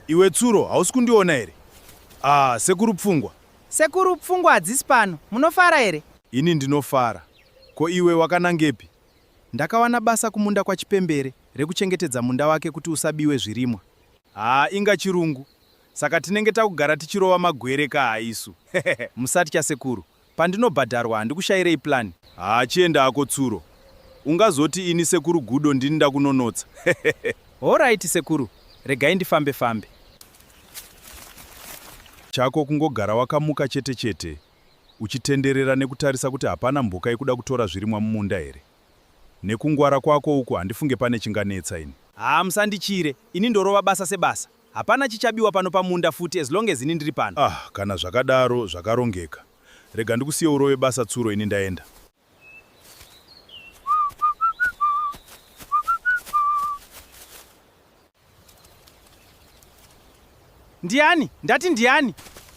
Iwe Tsuro, hausi kundiona here? Sekuru Pfungwa. Sekuru Pfungwa hadzisi pano. Munofara here? Ini ndinofara. Ko iwe wakanangepi? Ndakawana basa kumunda kwa Chipembere rekuchengetedza munda wake kuti usabiwe zvirimwa. Inga chirungu. Saka tinenge takugara tichirova magwere kahaisu. Musatya sekuru. Pandinobhadharwa handikushayirei plani. Chienda hako Tsuro. Ungazoti ini Sekuru Gudo ndini ndakunonotsa. Alright sekuru. Regai ndifambe-fambe. Chako kungogara wakamuka chete-chete, uchitenderera nekutarisa kuti hapana mbuka ikuda kutora zvirimwa mumunda here. Nekungwara kwako uku handifunge pane chinganetsa ini. Musandichire. Ini ndorova basa sebasa. Hapana chichabiwa pano pamunda futi as long as ini ndiri pano. Kana zvakadaro zvakarongeka. Rega ndikusiye urove basa Tsuro, ini ndaenda. Ndiani? Ndati ndiani?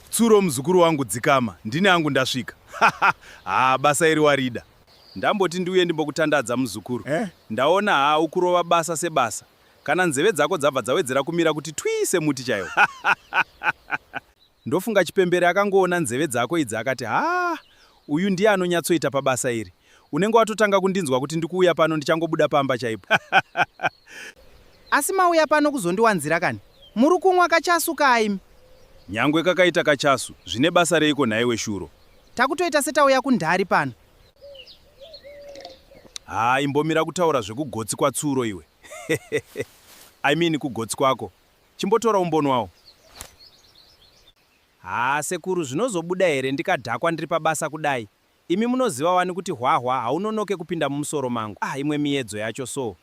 Tsuro muzukuru wangu dzikama, ndini angu ndasvika. Basa iri warida. Ndamboti ndiuye ndimbokutandadza muzukuru. Ndaona ukurova basa sebasa. Kana nzeve dzako dzabva dzawedzera kumira kuti twise muti chaiwo. Ndofunga Chipembere akangoona nzeve dzako idzi akati, uyu ndiye anonyatsoita pabasa iri. Unenge watotanga kundinzwa kuti ndikuuya pano ndichangobuda pamba chaipo. Asi mauya pano kuzondiwanzira kani? Muri kumwa kachasu kaimi? Nyangwe kakaita kachasu, zvine basa reiko naiwe Shuro? Takutoita setauya kundari pano. Imbomira kutaura zvekugotsi kwa Tsuro iwe. Kugotsi kwako. Chimbotora umbono wawo. Sekuru, zvinozobuda here ndikadhakwa ndiri pabasa kudai? Imi munoziva wani kuti hwahwa haunonoke kupinda mumusoro mangu. Imwe miedzo yacho so.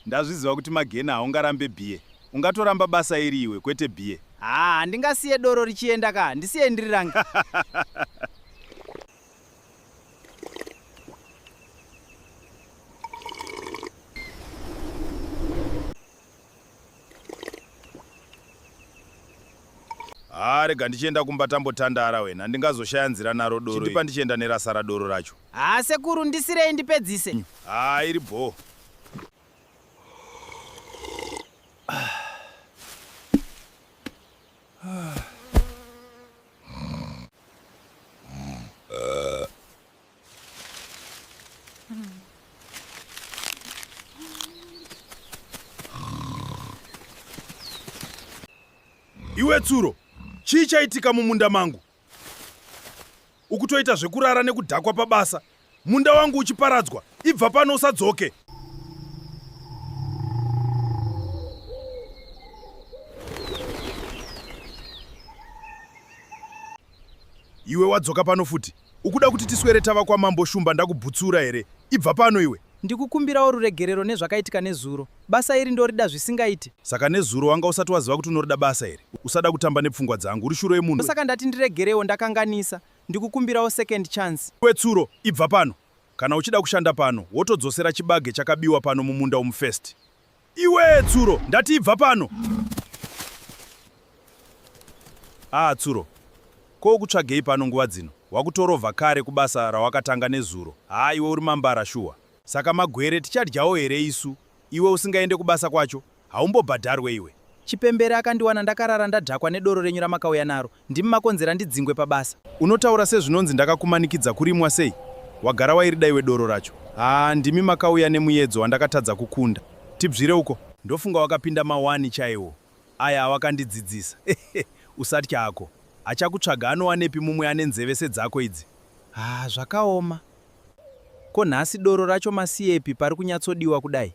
Ndazviziva kuti magena haungarambe bhiye. Ungatoramba basa iri iwe, kwete bhiye. Ndingasiye doro richienda ka, ndisiye ndiri rangu. Rega ndichienda kumba tambotandara wena, handingazoshaya nzira naro doro. Chindipa ndichienda nerasa radoro racho. Sekuru, ndisirei ndipedzise. Iri bho. Iwe Tsuro, chii chaitika mumunda mangu? Ukutoita zvekurara nekudhakwa pabasa. Munda wangu uchiparadzwa. Ibva pano usadzoke. Iwe wadzoka pano futi. Ukuda kuti tiswere tava kwa Mambo Shumba ndakubvutsura here? Ibva pano iwe. Ndikukumbirawo ruregerero nezvakaitika nezuro. Basa iri ndorida zvisingaiti. Saka nezuro wanga usati waziva kuti unorida basa here? Usada kutamba nepfungwa dzangu, uri shuro yemunhu. Saka ndati ndiregerewo, ndakanganisa. Ndikukumbirawo second chance. Iwe Tsuro, ibva pano. Kana uchida kushanda pano, wotodzosera chibage chakabiwa pano mumunda umu first. Iwe Tsuro, ndati ibva pano. Tsuro. Ko kutsvagei pano nguva dzino? Wakutorovha kare kubasa rawakatanga nezuro. Iwe uri mambara shuwa. Saka magwere tichadyawo here isu? Iwe usingaende kubasa kwacho, haumbobhadharwe iwe. Chipembere akandiwana ndakarara ndadhakwa nedoro renyu ramakauya naro. Ndimi makonzera ndidzingwe pabasa. Unotaura sezvinonzi ndakakumanikidza kurimwa sei? Wagara wairida iwe doro racho. Ndimi makauya nemuyedzo wandakatadza kukunda. Tibvire uko. Ndofunga wakapinda mawani chaiwo. Aya awakandidzidzisa. Usatya hako. Achakutsvaga anowanepi mumwe ane nzeve sedzako idzi? Zvakaoma. Ko nhasi doro racho masiyepi pari kunyatsodiwa kudai?